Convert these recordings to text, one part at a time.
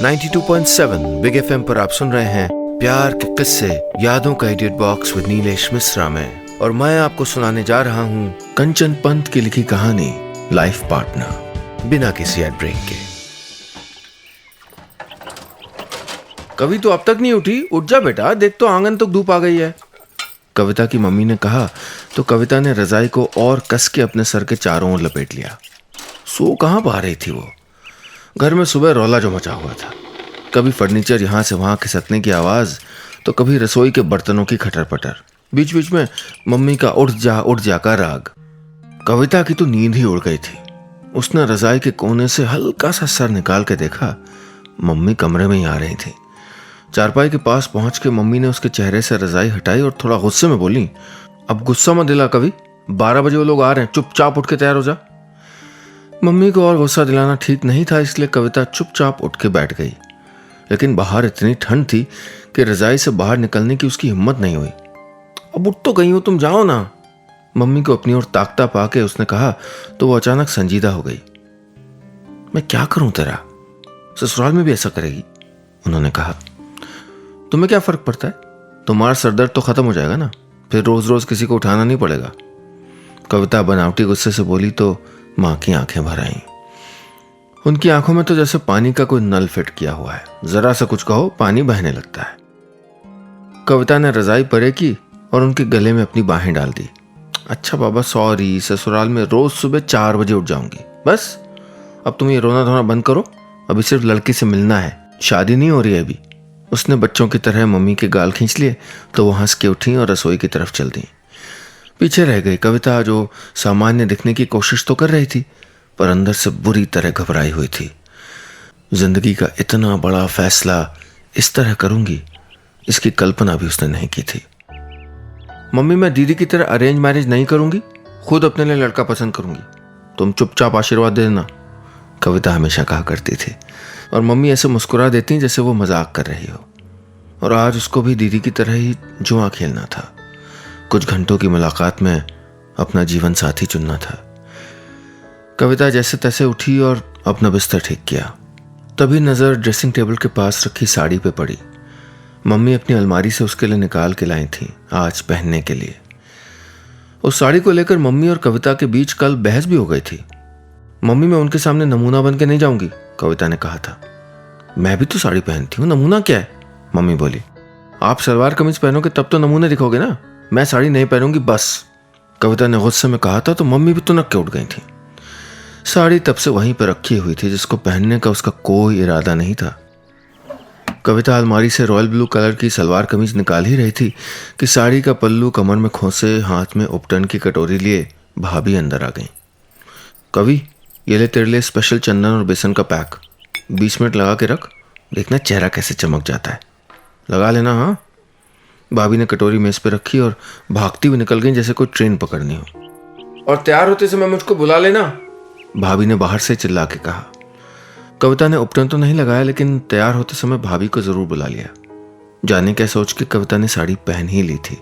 92.7 big FM पर आप सुन रहे हैं प्यार के किस्से यादों का edit box with Nilesh Mishra में, और मैं आपको सुनाने जा रहा हूँ कंचन पंत की लिखी कहानी लाइफ पार्टनर, बिना किसी एड ब्रेक के। कवि तो अब तक नहीं उठी, उठ जा बेटा, देख तो आंगन तक धूप आ गई है, कविता की मम्मी ने कहा तो कविता ने रजाई को और कस के अपने सर के चारों ओर लपेट लिया। सो कहाँ पा रही थी वो? घर में सुबह रौला जो मचा हुआ था, कभी फर्नीचर यहाँ से वहाँ खिसकने की आवाज़, तो कभी रसोई के बर्तनों की खटर पटर, बीच बीच में मम्मी का उठ जा का राग। कविता की तो नींद ही उड़ गई थी। उसने रजाई के कोने से हल्का सा सर निकाल के देखा, मम्मी कमरे में ही आ रही थी। चारपाई के पास पहुंच के मम्मी ने उसके चेहरे से रजाई हटाई और थोड़ा गुस्से में बोली, अब गुस्सा मत दिला कवि, 12 बजे वो लोग आ रहे हैं, चुपचाप उठ के तैयार हो जा। मम्मी को और गुस्सा दिलाना ठीक नहीं था, इसलिए कविता चुपचाप उठ के बैठ गई। लेकिन बाहर इतनी ठंड थी कि रजाई से बाहर निकलने की उसकी हिम्मत नहीं हुई। अब उठ तो गई हो, तुम जाओ ना, मम्मी को अपनी ओर ताकता पाके उसने कहा तो वो अचानक संजीदा हो गई। मैं क्या करूं तेरा, ससुराल में भी ऐसा करेगी, उन्होंने कहा। तुम्हें क्या फर्क पड़ता है, तुम्हारा सरदर्द तो खत्म हो जाएगा ना, फिर रोज रोज किसी को उठाना नहीं पड़ेगा। कविता बनावटी गुस्से से बोली तो माँ की आंखें भर आईं। उनकी आंखों में तो जैसे पानी का कोई नल फिट किया हुआ है, जरा सा कुछ कहो पानी बहने लगता है। कविता ने रजाई परे की और उनके गले में अपनी बाहें डाल दी। अच्छा बाबा सॉरी, ससुराल में रोज सुबह 4 बजे उठ जाऊंगी, बस अब तुम ये रोना धोना बंद करो, अभी सिर्फ लड़की से मिलना है, शादी नहीं हो रही है अभी। उसने बच्चों की तरह मम्मी के गाल खींच लिए तो वो हंस के उठी और रसोई की तरफ चल दी। पीछे रह गई कविता, जो सामान्य दिखने की कोशिश तो कर रही थी पर अंदर से बुरी तरह घबराई हुई थी। जिंदगी का इतना बड़ा फैसला इस तरह करूंगी, इसकी कल्पना भी उसने नहीं की थी। मम्मी मैं दीदी की तरह अरेंज मैरिज नहीं करूंगी, खुद अपने लिए लड़का पसंद करूंगी, तुम चुपचाप आशीर्वाद दे देना, कविता हमेशा कहा करती थी। और मम्मी ऐसे मुस्कुरा देती जैसे वो मजाक कर रही हो। और आज उसको भी दीदी की तरह ही जुआ खेलना था, कुछ घंटों की मुलाकात में अपना जीवन साथी चुनना था। कविता जैसे तैसे उठी और अपना बिस्तर ठीक किया। तभी नजर ड्रेसिंग टेबल के पास रखी साड़ी पे पड़ी। मम्मी अपनी अलमारी से उसके लिए निकाल के लाई थी आज पहनने के लिए। उस साड़ी को लेकर मम्मी और कविता के बीच कल बहस भी हो गई थी। मम्मी मैं उनके सामने नमूना बन के नहीं जाऊंगी, कविता ने कहा था। मैं भी तो साड़ी पहनती हूँ, नमूना क्या है, मम्मी बोली। आप सलवार कमीज पहनोगे तब तो नमूने दिखोगे ना, मैं साड़ी नहीं पहनूंगी बस, कविता ने गुस्से में कहा था तो मम्मी भी तुनक के उठ गई थी। साड़ी तब से वहीं पर रखी हुई थी जिसको पहनने का उसका कोई इरादा नहीं था। कविता अलमारी से रॉयल ब्लू कलर की सलवार कमीज निकाल ही रही थी कि साड़ी का पल्लू कमर में खोसे, हाथ में उपटन की कटोरी लिए भाभी अंदर आ गई। कवि ये ले तेरे लिए स्पेशल चंदन और बेसन का पैक, 20 मिनट लगा के रख, देखना चेहरा कैसे चमक जाता है, लगा लेना। हाँ, भाभी ने कटोरी मेज पे रखी और भागती हुई निकल गई जैसे कोई ट्रेन पकड़नी हो। और तैयार होते समय मुझको बुला लेना, भाभी ने बाहर से चिल्ला के कहा। कविता ने उपटन तो नहीं लगाया लेकिन तैयार होते समय भाभी को जरूर बुला लिया। जाने क्या सोच के कविता ने साड़ी पहन ही ली थी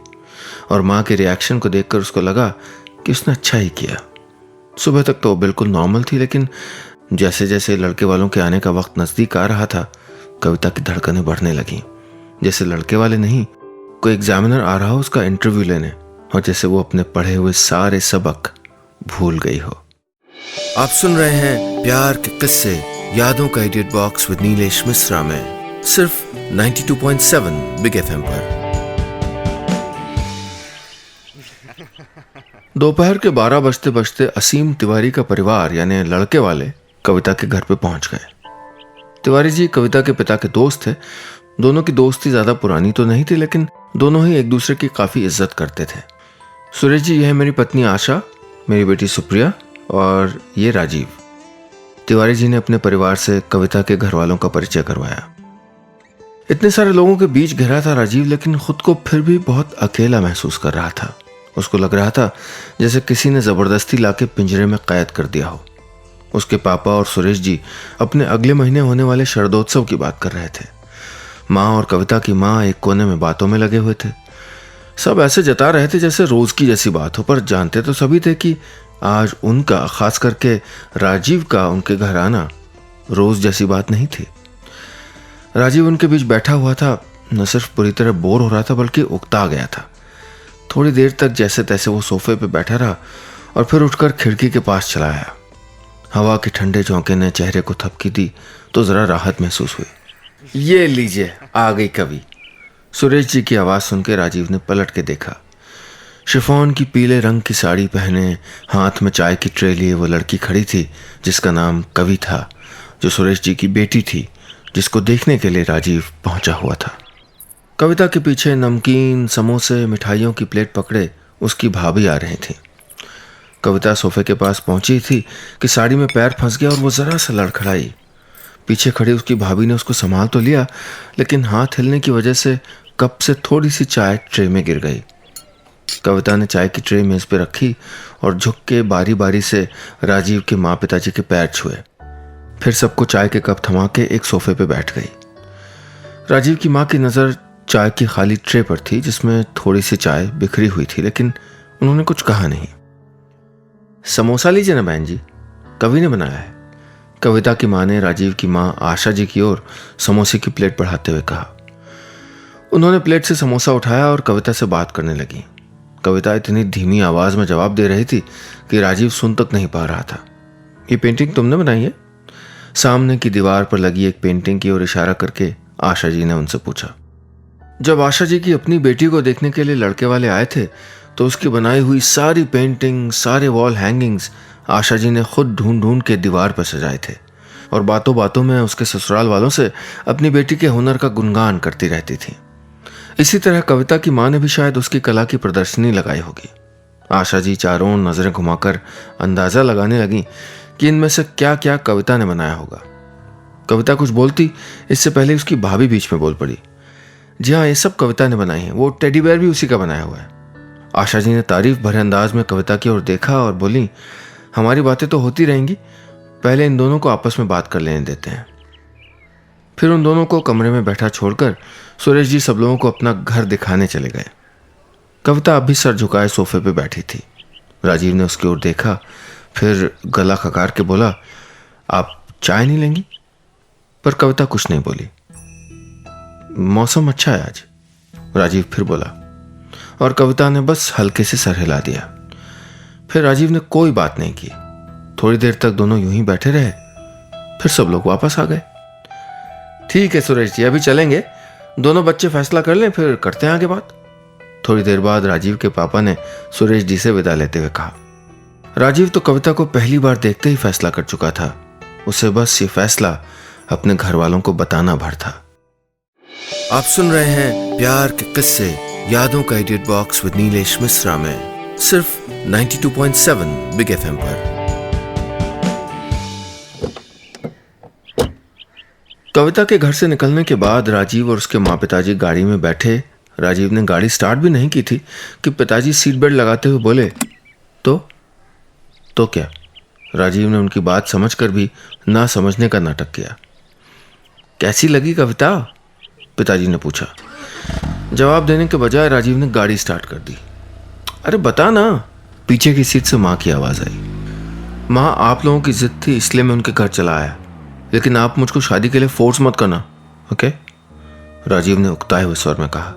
और माँ के रिएक्शन को देखकर उसको लगा कि उसने अच्छा ही किया। सुबह तक तो बिल्कुल नॉर्मल थी, लेकिन जैसे जैसे लड़के वालों के आने का वक्त नजदीक आ रहा था, कविता की धड़कनें बढ़ने लगीं, जैसे लड़के वाले नहीं, कोई एग्जामिनर आ रहा हो उसका इंटरव्यू लेने, और जैसे वो अपने पढ़े हुए सारे सबक भूल गई हो। आप सुन रहे हैं प्यार के किस्से यादों का edit box with Nilesh Mishra में, सिर्फ 92.7 बिग एफएम पर। दोपहर के 12 बजते बजते असीम तिवारी का परिवार यानी लड़के वाले कविता के घर पे पहुंच गए। तिवारी जी कविता के पिता के दोस्त थे। दोनों की दोस्ती ज्यादा पुरानी तो नहीं थी, लेकिन दोनों ही एक दूसरे की काफी इज्जत करते थे। सुरेश जी, यह है मेरी पत्नी आशा, मेरी बेटी सुप्रिया और ये राजीव। तिवारी जी ने अपने परिवार से कविता के घर वालों का परिचय करवाया। इतने सारे लोगों के बीच घिरा था राजीव, लेकिन खुद को फिर भी बहुत अकेला महसूस कर रहा था। उसको लग रहा था जैसे किसी ने जबरदस्ती लाके पिंजरे में कैद कर दिया हो। उसके पापा और सुरेश जी अपने अगले महीने होने वाले शरदोत्सव की बात कर रहे थे। माँ और कविता की माँ एक कोने में बातों में लगे हुए थे। सब ऐसे जता रहे थे जैसे रोज की जैसी बात हो, पर जानते तो सभी थे कि आज उनका, खास करके राजीव का उनके घर आना रोज जैसी बात नहीं थी। राजीव उनके बीच बैठा हुआ था, न सिर्फ पूरी तरह बोर हो रहा था बल्कि उकता गया था। थोड़ी देर तक जैसे तैसे वो सोफे पे बैठा रहा और फिर उठकर खिड़की के पास चला आया। हवा के ठंडे झोंके ने चेहरे को थपकी दी तो जरा राहत महसूस हुई। ये लीजिए आ गई कवि। सुरेश जी की आवाज़ सुनकर राजीव ने पलट के देखा। शिफॉन की पीले रंग की साड़ी पहने, हाथ में चाय की ट्रे लिए वो लड़की खड़ी थी जिसका नाम कवि था, जो सुरेश जी की बेटी थी, जिसको देखने के लिए राजीव पहुंचा हुआ था। कविता के पीछे नमकीन, समोसे, मिठाइयों की प्लेट पकड़े उसकी भाभी आ रही थी। कविता सोफे के पास पहुंची थी कि साड़ी में पैर फंस गया और वो ज़रा सा लड़खड़ाई। पीछे खड़ी उसकी भाभी ने उसको संभाल तो लिया, लेकिन हाथ हिलने की वजह से कप से थोड़ी सी चाय ट्रे में गिर गई। कविता ने चाय की ट्रे मेज़ पे रखी और झुक के बारी बारी से राजीव के माँ पिताजी के पैर छुए। फिर सबको चाय के कप थमा के एक सोफे पे बैठ गई। राजीव की माँ की नज़र चाय की खाली ट्रे पर थी जिसमें थोड़ी सी चाय बिखरी हुई थी, लेकिन उन्होंने कुछ कहा नहीं। समोसा लीजिए ना बहन जी, कवि ने बनाया है, कविता की माँ ने राजीव की माँ आशा जी की ओर समोसे की प्लेट बढ़ाते हुए कहा। उन्होंने प्लेट से समोसा उठाया और कविता से बात करने लगी। कविता इतनी धीमी आवाज में जवाब दे रही थी कि राजीव सुन तक नहीं पा रहा था। ये पेंटिंग तुमने बनाई है? सामने की दीवार पर लगी एक पेंटिंग की ओर इशारा करके आशा जी ने उनसे पूछा। जब आशा जी की अपनी बेटी को देखने के लिए लड़के वाले आए थे तो उसकी बनाई हुई सारी पेंटिंग, सारे वॉल हैंगिंग्स आशा जी ने खुद ढूंढ ढूंढ के दीवार पर सजाए थे और बातों बातों में उसके ससुराल वालों से अपनी बेटी के हुनर का गुणगान करती रहती थी। इसी तरह कविता की माँ ने भी शायद उसकी कला की प्रदर्शनी लगाई होगी। आशा जी चारों नजरें घुमाकर अंदाजा लगाने लगी कि इनमें से क्या क्या कविता ने बनाया होगा। कविता कुछ बोलती इससे पहले उसकी भाभी बीच में बोल पड़ी। जी हाँ, ये सब कविता ने बनाई है, वो टेडी बेयर भी उसी का बनाया हुआ है। आशा जी ने तारीफ भरे अंदाज में कविता की ओर देखा और बोली, हमारी बातें तो होती रहेंगी, पहले इन दोनों को आपस में बात कर लेने देते हैं। फिर उन दोनों को कमरे में बैठा छोड़कर सुरेश जी सब लोगों को अपना घर दिखाने चले गए। कविता अब भी सर झुकाए सोफे पे बैठी थी। राजीव ने उसकी ओर देखा, फिर गला खकार के बोला, आप चाय नहीं लेंगी? पर कविता कुछ नहीं बोली। मौसम अच्छा है आज, राजीव फिर बोला, और कविता ने बस हल्के से सर हिला दिया। फिर राजीव ने कोई बात नहीं की। थोड़ी देर तक दोनों यूं ही बैठे रहे, फिर सब लोग वापस आ गए। ठीक है सुरेश जी, अभी चलेंगे, दोनों बच्चे फैसला कर लें, फिर करते हैं आगे बात। थोड़ी देर बाद राजीव के पापा ने सुरेश जी से विदा लेते हुए कहा। राजीव तो कविता को पहली बार देखते ही फैसला कर चुका था। उसे बस ये फैसला अपने घर वालों को बताना भर था। आप सुन रहे हैं प्यार के किस्से, यादों का edit box with Nilesh Mishra में, सिर्फ 92.7 बिग एफएम पर। कविता के घर से निकलने के बाद राजीव और उसके माँ पिताजी गाड़ी में बैठे। राजीव ने गाड़ी स्टार्ट भी नहीं की थी कि पिताजी सीट बेल्ट लगाते हुए बोले, तो क्या? राजीव ने उनकी बात समझकर भी ना समझने का नाटक किया। कैसी लगी कविता? पिताजी ने पूछा। जवाब देने के बजाय राजीव ने गाड़ी स्टार्ट कर दी। अरे बता ना, पीछे की सीट से माँ की आवाज आई। माँ, आप लोगों की जिद थी इसलिए मैं उनके घर चला आया, लेकिन आप मुझको शादी के लिए फोर्स मत करना, ओके? राजीव ने उकताए हुए स्वर में कहा।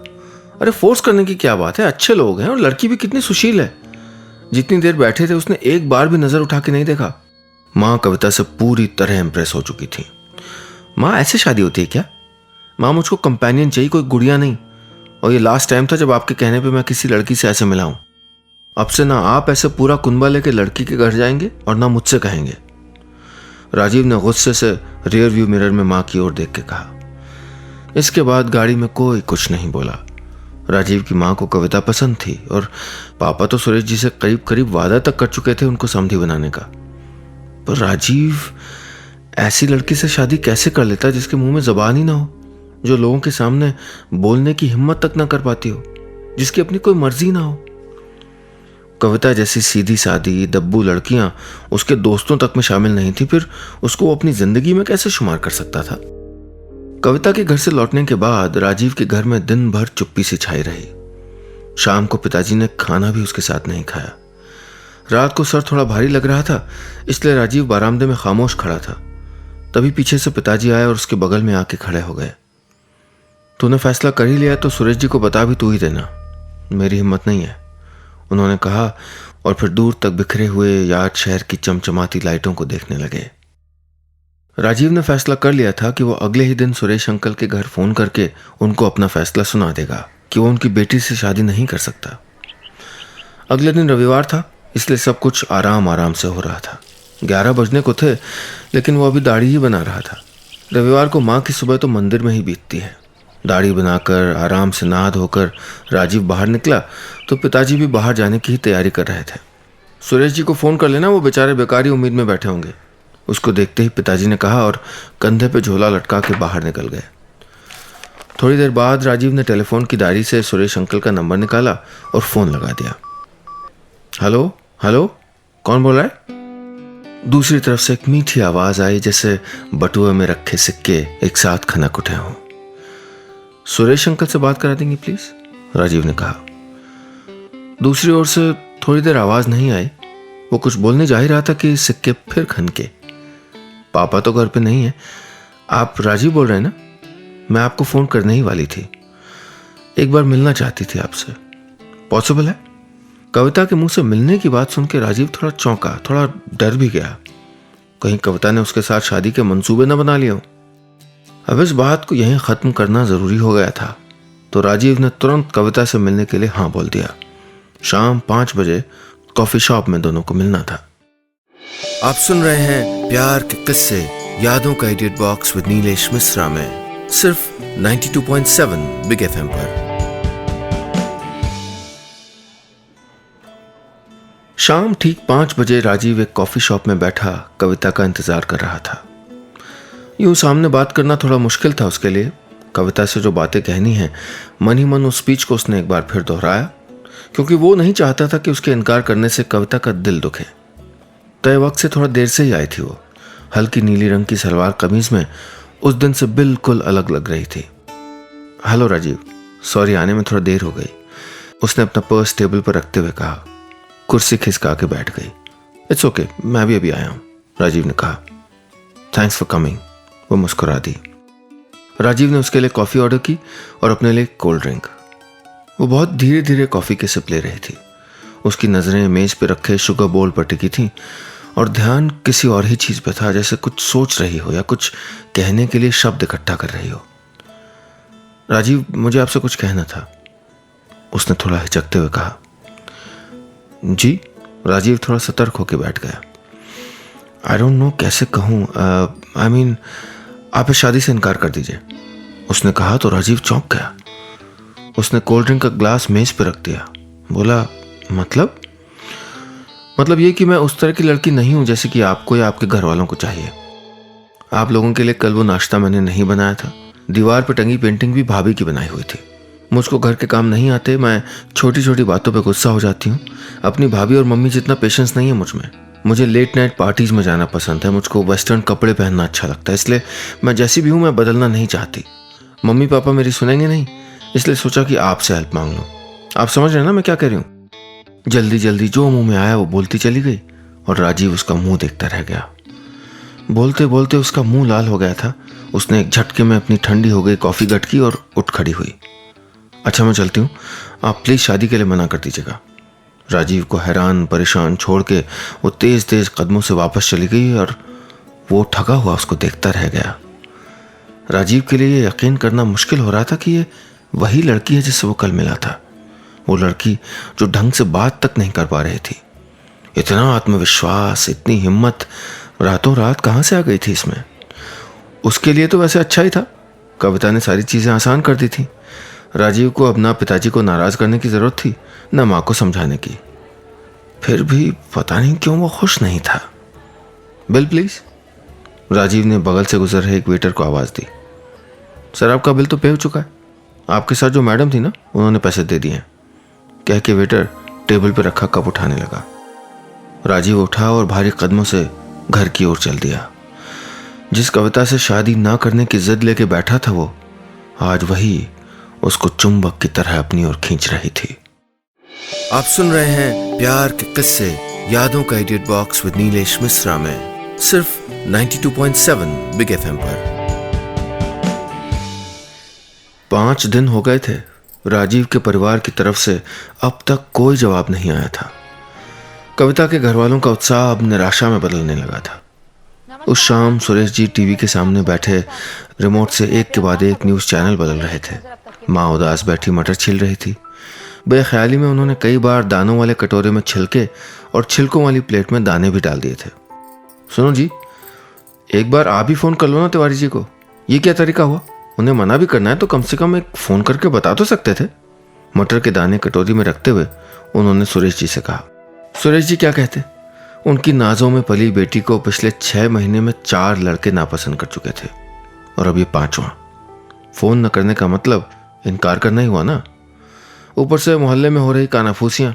अरे फोर्स करने की क्या बात है, अच्छे लोग हैं और लड़की भी कितनी सुशील है। जितनी देर बैठे थे उसने एक बार भी नजर उठा के नहीं देखा। माँ कविता से पूरी तरह इंप्रेस हो चुकी थी। माँ, ऐसे शादी होती है क्या? माँ, मुझको कंपेनियन चाहिए, कोई गुड़िया नहीं। और ये लास्ट टाइम था जब आपके कहने पे मैं किसी लड़की से ऐसे मिला हूं। अब से ना आप ऐसे पूरा कुनबा लेके लड़की के घर जाएंगे और ना मुझसे कहेंगे। राजीव ने गुस्से से रियर व्यू मिरर में माँ की ओर देख के कहा। इसके बाद गाड़ी में कोई कुछ नहीं बोला। राजीव की माँ को कविता पसंद थी और पापा तो सुरेश जी से करीब करीब वादा तक कर चुके थे उनको समधी बनाने का। पर राजीव ऐसी लड़की से शादी कैसे कर लेता जिसके मुंह में जबान ही ना हो, जो लोगों के सामने बोलने की हिम्मत तक ना कर पाती हो, जिसकी अपनी कोई मर्जी ना हो। कविता जैसी सीधी सादी दब्बू लड़कियां उसके दोस्तों तक में शामिल नहीं थी, फिर उसको वो अपनी जिंदगी में कैसे शुमार कर सकता था? कविता के घर से लौटने के बाद राजीव के घर में दिन भर चुप्पी सी छाई रही। शाम को पिताजी ने खाना भी उसके साथ नहीं खाया। रात को सर थोड़ा भारी लग रहा था, इसलिए राजीव बरामदे में खामोश खड़ा था। तभी पीछे से पिताजी आए और उसके बगल में आके खड़े हो गए। तूने फैसला कर ही लिया तो सुरेश जी को बता भी तू ही देना, मेरी हिम्मत नहीं है, उन्होंने कहा और फिर दूर तक बिखरे हुए यार्ड शहर की चमचमाती लाइटों को देखने लगे। राजीव ने फैसला कर लिया था कि वो अगले ही दिन सुरेश अंकल के घर फोन करके उनको अपना फैसला सुना देगा कि वो उनकी बेटी से शादी नहीं कर सकता। अगले दिन रविवार था, इसलिए सब कुछ आराम आराम से हो रहा था। 11 बजने को थे, लेकिन वो अभी दाढ़ी ही बना रहा था। रविवार को माँ की सुबह तो मंदिर में ही बीतती है। दाढ़ी बनाकर आराम से नहा धोकर राजीव बाहर निकला तो पिताजी भी बाहर जाने की ही तैयारी कर रहे थे। सुरेश जी को फ़ोन कर लेना, वो बेचारे बेकारी उम्मीद में बैठे होंगे, उसको देखते ही पिताजी ने कहा और कंधे पे झोला लटका के बाहर निकल गए। थोड़ी देर बाद राजीव ने टेलीफोन की डायरी से सुरेश अंकल का नंबर निकाला और फ़ोन लगा दिया। हेलो हेलो, कौन बोल रहा है? दूसरी तरफ से एक मीठी आवाज आई, जैसे बटुए में रखे सिक्के एक साथ खनक उठे हों। सुरेश अंकल से बात करा देंगी प्लीज, राजीव ने कहा। दूसरी ओर से थोड़ी देर आवाज नहीं आई। वो कुछ बोलने जा ही रहा था कि सिक्के फिर खनके। पापा तो घर पे नहीं है। आप राजीव बोल रहे हैं ना? मैं आपको फोन करने ही वाली थी, एक बार मिलना चाहती थी आपसे, पॉसिबल है? कविता के मुंह से मिलने की बात सुन के राजीव थोड़ा चौंका, थोड़ा डर भी गया। कहीं कविता ने उसके साथ शादी के मंसूबे न बना लिए हो। अब इस बात को यहीं खत्म करना जरूरी हो गया था, तो राजीव ने तुरंत कविता से मिलने के लिए हाँ बोल दिया। शाम 5 बजे कॉफी शॉप में दोनों को मिलना था। आप सुन रहे हैं प्यार के किस्से, यादों का edit box with Nilesh Mishra में, सिर्फ 92.7 बिग एफएम पर। शाम ठीक 5 बजे राजीव एक कॉफी शॉप में बैठा कविता का इंतजार कर रहा था। यूं सामने बात करना थोड़ा मुश्किल था उसके लिए। कविता से जो बातें कहनी है, मन ही मन उस स्पीच को उसने एक बार फिर दोहराया, क्योंकि वो नहीं चाहता था कि उसके इनकार करने से कविता का दिल दुखे। तय वक्त से थोड़ा देर से ही आई थी वो। हल्की नीली रंग की सलवार कमीज में उस दिन से बिल्कुल अलग लग रही थी। हेलो राजीव, सॉरी आने में थोड़ा देर हो गई, उसने अपना पर्स टेबल पर रखते हुए कहा। कुर्सी खिसका के बैठ गई। इट्स ओके, मैं भी अभी आया हूं, राजीव ने कहा। थैंक्स फॉर कमिंग, वो मुस्कुरा दी। राजीव ने उसके लिए कॉफी ऑर्डर की और अपने लिए कोल्ड ड्रिंक। वो बहुत धीरे धीरे कॉफी के सिप ले रही थी। उसकी नजरें मेज पे रखे शुगर बोल पर टिकी थी और ध्यान किसी और ही चीज पे था, जैसे कुछ सोच रही हो या कुछ कहने के लिए शब्द इकट्ठा कर रही हो। राजीव, मुझे आपसे कुछ कहना था, उसने थोड़ा हिचकते हुए कहा। जी? राजीव थोड़ा सतर्क होकर बैठ गया। आई डोंट नो कैसे कहूँ, आई मीन आप इस शादी से इनकार कर दीजिए, उसने कहा तो राजीव चौंक गया। उसने कोल्ड ड्रिंक का ग्लास मेज पर रख दिया। बोला, मतलब ये कि मैं उस तरह की लड़की नहीं हूं जैसे कि आपको या आपके घर वालों को चाहिए। आप लोगों के लिए कल वो नाश्ता मैंने नहीं बनाया था। दीवार पर टंगी पेंटिंग भी भाभी की बनाई हुई थी। मुझको घर के काम नहीं आते, मैं छोटी छोटी बातों पे गुस्सा हो जाती हूँ। अपनी भाभी और मम्मी जितना पेशेंस नहीं है मुझ में। मुझे लेट नाइट पार्टीज में जाना पसंद है, मुझको वेस्टर्न कपड़े पहनना अच्छा लगता है, इसलिए मैं जैसी भी हूँ मैं बदलना नहीं चाहती। मम्मी पापा मेरी सुनेंगे नहीं, इसलिए सोचा कि आपसे हेल्प मांग लूँ। आप समझ रहे हैं ना मैं क्या कह रही हूँ? जल्दी जल्दी जो मुंह में आया वो बोलती चली गई और राजीव उसका मुंह देखता रह गया। बोलते बोलते उसका मुंह लाल हो गया था। उसने एक झटके में अपनी ठंडी हो गई कॉफी गटकी और उठ खड़ी हुई। अच्छा मैं चलती हूँ, आप प्लीज शादी के लिए मना कर दीजिएगा। राजीव को हैरान परेशान छोड़ के वो तेज तेज कदमों से वापस चली गई और वो ठगा हुआ उसको देखता रह गया। राजीव के लिए यकीन करना मुश्किल हो रहा था कि ये वही लड़की है जिससे वो कल मिला था। वो लड़की जो ढंग से बात तक नहीं कर पा रही थी। इतना आत्मविश्वास, इतनी हिम्मत रातों रात कहाँ से आ गई थी इसमें? उसके लिए तो वैसे अच्छा ही था, कविता ने सारी चीजें आसान कर दी थी। राजीव को अब ना पिताजी को नाराज करने की जरूरत थी, ना माँ को समझाने की। फिर भी पता नहीं क्यों वो खुश नहीं था। बिल प्लीज, राजीव ने बगल से गुजर रहे एक वेटर को आवाज दी। सर आपका बिल तो पे हो चुका है, आपके साथ जो मैडम थी ना उन्होंने पैसे दे दिए हैं, कह के वेटर टेबल पर रखा कप उठाने लगा। राजीव उठा और भारी कदमों से घर की ओर चल दिया। जिस कविता से शादी ना करने की जिद लेके बैठा था वो आज वही उसको चुंबक की तरह अपनी ओर खींच रही थी। आप सुन रहे हैं प्यार के किस्से, यादों का edit box with Nilesh Mishra में, सिर्फ 92.7 बिग एफएम पर। 5 दिन हो गए थे। राजीव के परिवार की तरफ से अब तक कोई जवाब नहीं आया था। कविता के घर वालों का उत्साह अब निराशा में बदलने लगा था। उस शाम सुरेश जी टीवी के सामने बैठे रिमोट से एक के बाद एक न्यूज़ चैनल बदल रहे थे। माँ उदास बैठी मटर छील रही थी। बेख्याली में उन्होंने कई बार दानों वाले कटोरे में छिलके और छिलकों वाली प्लेट में दाने भी डाल दिए थे। सुनो जी, एक बार आप ही फ़ोन कर लो ना तिवारी जी को। ये क्या तरीका हुआ? उन्हें मना भी करना है तो कम से कम एक फ़ोन करके बता तो सकते थे। मटर के दाने कटोरी में रखते हुए उन्होंने सुरेश जी से कहा। सुरेश जी क्या कहते? उनकी नाजों में पली बेटी को पिछले 6 महीने में 4 लड़के नापसंद कर चुके थे और अब ये 5वां। फ़ोन न करने का मतलब इनकार करना ही हुआ ना। ऊपर से मोहल्ले में हो रही कानाफूसियाँ,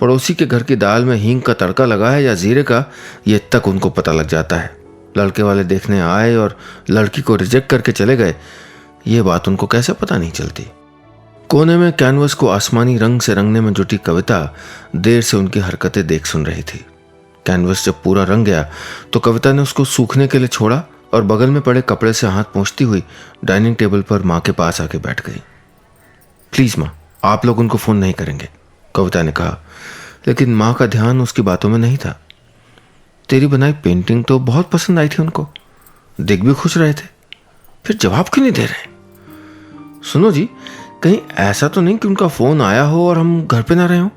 पड़ोसी के घर की दाल में हींग का तड़का लगा है या जीरे का, ये तक उनको पता लग जाता है। लड़के वाले देखने आए और लड़की को रिजेक्ट करके चले गए, ये बात उनको कैसे पता नहीं चलती। कोने में कैनवस को आसमानी रंग से रंगने में जुटी कविता देर से उनकी हरकतें देख सुन रही थी। कैनवस जब पूरा रंग गया तो कविता ने उसको सूखने के लिए छोड़ा और बगल में पड़े कपड़े से हाथ पोंछती हुई डाइनिंग टेबल पर माँ के पास आके बैठ गई। प्लीज़ माँ, आप लोग उनको फ़ोन नहीं करेंगे, कविता ने कहा। लेकिन माँ का ध्यान उसकी बातों में नहीं था। तेरी बनाई पेंटिंग तो बहुत पसंद आई थी उनको, दिख भी खुश रहे थे, फिर जवाब क्यों नहीं दे रहे? सुनो जी, कहीं ऐसा तो नहीं कि उनका फ़ोन आया हो और हम घर पे ना रहे हो?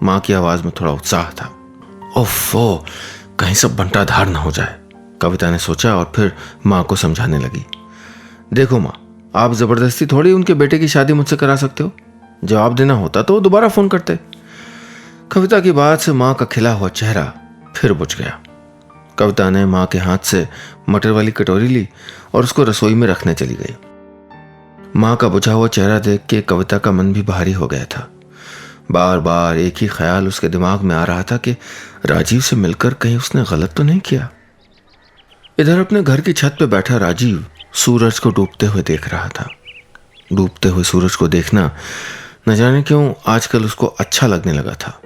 माँ की आवाज़ में थोड़ा उत्साह था। ओफो, कहीं सब बंटाधार ना हो जाए, कविता ने सोचा और फिर माँ को समझाने लगी। देखो माँ, आप ज़बरदस्ती थोड़ी उनके बेटे की शादी मुझसे करा सकते हो। जवाब देना होता तो दोबारा फ़ोन करते। कविता की बात से माँ का खिला हुआ चेहरा फिर बुझ गया। कविता ने माँ के हाथ से मटर वाली कटोरी ली और उसको रसोई में रखने चली गई। माँ का बुझा हुआ चेहरा देख के कविता का मन भी भारी हो गया था। बार बार एक ही ख्याल उसके दिमाग में आ रहा था कि राजीव से मिलकर कहीं उसने गलत तो नहीं किया। इधर अपने घर की छत पे बैठा राजीव सूरज को डूबते हुए देख रहा था। डूबते हुए सूरज को देखना न जाने क्यों आजकल उसको अच्छा लगने लगा था।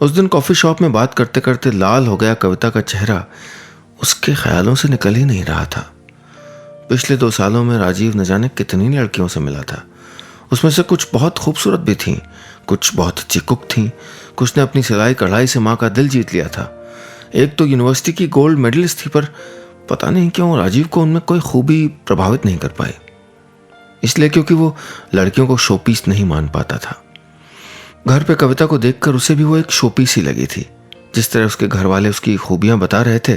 उस दिन कॉफ़ी शॉप में बात करते करते लाल हो गया कविता का चेहरा उसके ख्यालों से निकल ही नहीं रहा था। पिछले 2 सालों में राजीव न जाने कितनी लड़कियों से मिला था। उसमें से कुछ बहुत खूबसूरत भी थीं, कुछ बहुत अच्छी कुक थीं, कुछ ने अपनी सिलाई कढ़ाई से माँ का दिल जीत लिया था। एक तो यूनिवर्सिटी की गोल्ड मेडलिस्ट थी, पर पता नहीं क्यों राजीव को उनमें कोई खूबी प्रभावित नहीं कर पाई। इसलिए क्योंकि वो लड़कियों को शोपीस नहीं मान पाता था। घर पे कविता को देखकर उसे भी वो एक शोपीस ही लगी थी। जिस तरह उसके घर वाले उसकी खूबियां बता रहे थे,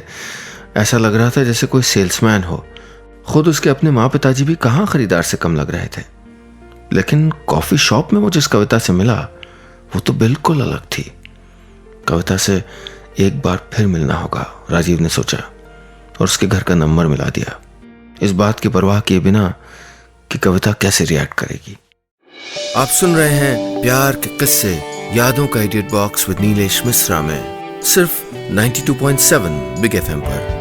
ऐसा लग रहा था जैसे कोई सेल्समैन हो। खुद उसके अपने माँ पिताजी भी कहाँ खरीदार से कम लग रहे थे। लेकिन कॉफ़ी शॉप में वो जिस कविता से मिला वो तो बिल्कुल अलग थी। कविता से एक बार फिर मिलना होगा, राजीव ने सोचा और उसके घर का नंबर मिला दिया, इस बात की परवाह किए बिना कि कविता कैसे रिएक्ट करेगी। आप सुन रहे हैं प्यार के किस्से यादों का edit box with Nilesh Mishra में, सिर्फ 92.7 बिग एफएम पर।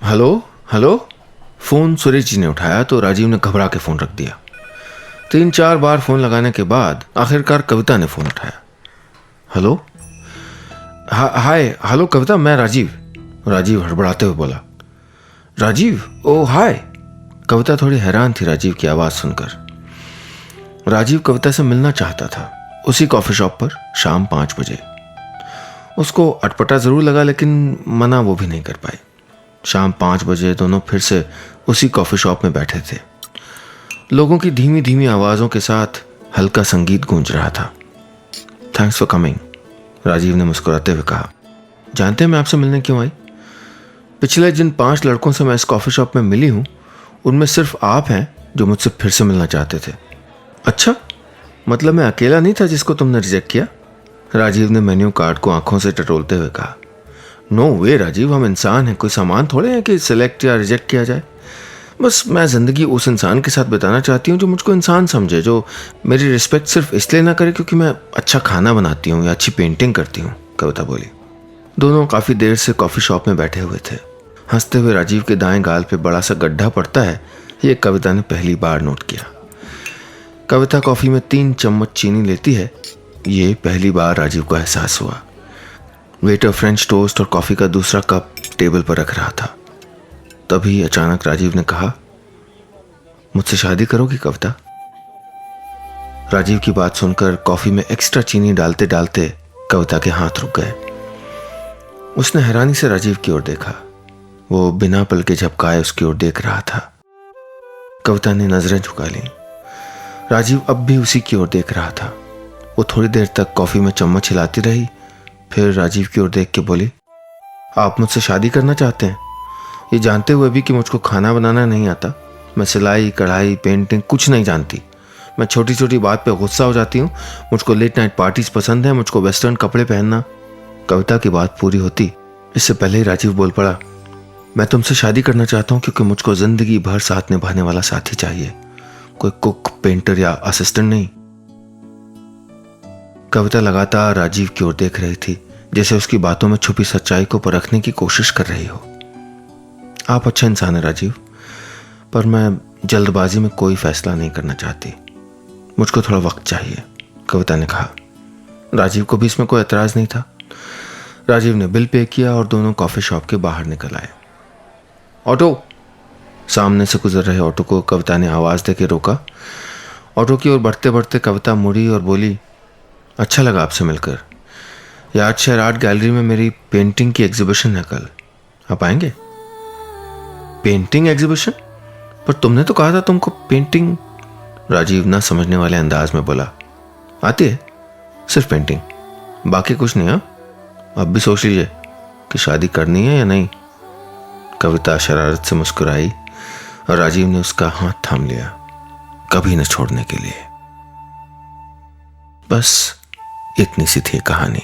Hello hello, phone Suresh ji ने उठाया तो राजीव ने घबरा के फोन रख दिया। 3-4 बार फोन लगाने के बाद आखिरकार कविता ने फोन उठाया। हेलो, हाय, हेलो कविता, मैं राजीव। राजीव हड़बड़ाते हुए बोला। राजीव, ओ हाय। कविता थोड़ी हैरान थी राजीव की आवाज़ सुनकर। राजीव कविता से मिलना चाहता था, उसी कॉफ़ी शॉप पर शाम 5 बजे। उसको अटपटा ज़रूर लगा लेकिन मना वो भी नहीं कर पाई। शाम 5 बजे दोनों फिर से उसी कॉफ़ी शॉप में बैठे थे। लोगों की धीमी धीमी आवाज़ों के साथ हल्का संगीत गूंज रहा था। थैंक्स फॉर कमिंग, राजीव ने मुस्कुराते हुए कहा। जानते हैं मैं आपसे मिलने क्यों आई? पिछले जिन 5 लड़कों से मैं इस कॉफ़ी शॉप में मिली हूँ, उनमें सिर्फ आप हैं जो मुझसे फिर से मिलना चाहते थे। अच्छा, मतलब मैं अकेला नहीं था जिसको तुमने रिजेक्ट किया? राजीव ने मेन्यू कार्ड को आंखों से टटोलते हुए कहा। नो वे राजीव, हम इंसान हैं, कोई सामान थोड़े हैं कि सिलेक्ट या रिजेक्ट किया जाए। बस मैं ज़िंदगी उस इंसान के साथ बिताना चाहती हूँ जो मुझको इंसान समझे, जो मेरी रिस्पेक्ट सिर्फ इसलिए ना करे क्योंकि मैं अच्छा खाना बनाती हूँ या अच्छी पेंटिंग करती हूँ, कविता बोली। दोनों काफ़ी देर से कॉफ़ी शॉप में बैठे हुए थे। हंसते हुए राजीव के दाएं गाल पे बड़ा सा गड्ढा पड़ता है, ये कविता ने पहली बार नोट किया। कविता कॉफ़ी में 3 चम्मच चीनी लेती है, ये पहली बार राजीव को एहसास हुआ। वेटर फ्रेंच टोस्ट और कॉफी का दूसरा कप टेबल पर रख रहा था। तभी अचानक राजीव ने कहा, मुझसे शादी करोगी कविता? राजीव की बात सुनकर कॉफी में एक्स्ट्रा चीनी डालते डालते कविता के हाथ रुक गए। उसने हैरानी से राजीव की ओर देखा। वो बिना पलके झपकाए उसकी ओर देख रहा था। कविता ने नजरें झुका ली। राजीव अब भी उसी की ओर देख रहा था। वो थोड़ी देर तक कॉफी में चम्मच हिलाती रही, फिर राजीव की ओर देख के बोली, आप मुझसे शादी करना चाहते हैं? ये जानते हुए भी कि मुझको खाना बनाना नहीं आता, मैं सिलाई कढ़ाई पेंटिंग कुछ नहीं जानती, मैं छोटी छोटी बात पे गुस्सा हो जाती हूँ, मुझको लेट नाइट पार्टीज पसंद है, मुझको वेस्टर्न कपड़े पहनना। कविता की बात पूरी होती इससे पहले ही राजीव बोल पड़ा, मैं तुमसे शादी करना चाहता हूँ क्योंकि मुझको जिंदगी भर साथ निभाने वाला साथी चाहिए, कोई कुक पेंटर या असिस्टेंट नहीं। कविता लगातार राजीव की ओर देख रही थी, जैसे उसकी बातों में छुपी सच्चाई को परखने की कोशिश कर रही हो। आप अच्छा इंसान है राजीव, पर मैं जल्दबाजी में कोई फैसला नहीं करना चाहती, मुझको थोड़ा वक्त चाहिए, कविता ने कहा। राजीव को भी इसमें कोई एतराज नहीं था। राजीव ने बिल पे किया और दोनों कॉफी शॉप के बाहर निकल आए। ऑटो! सामने से गुजर रहे ऑटो को कविता ने आवाज देके रोका। ऑटो की ओर बढ़ते बढ़ते कविता मुड़ी और बोली, अच्छा लगा आपसे मिलकर। याद शहर आर्ट गैलरी में मेरी पेंटिंग की एग्जीबिशन है कल, आप आएंगे? Painting exhibition? पर तुमने तो कहा था तुमको पेंटिंग। राजीव ना समझने वाले अंदाज में बोला, आती है सिर्फ पेंटिंग, बाकी कुछ नहीं। अब भी सोच लीजिए कि शादी करनी है या नहीं। कविता शरारत से मुस्कुराई और राजीव ने उसका हाथ थाम लिया, कभी न छोड़ने के लिए। बस इतनी सी थी कहानी।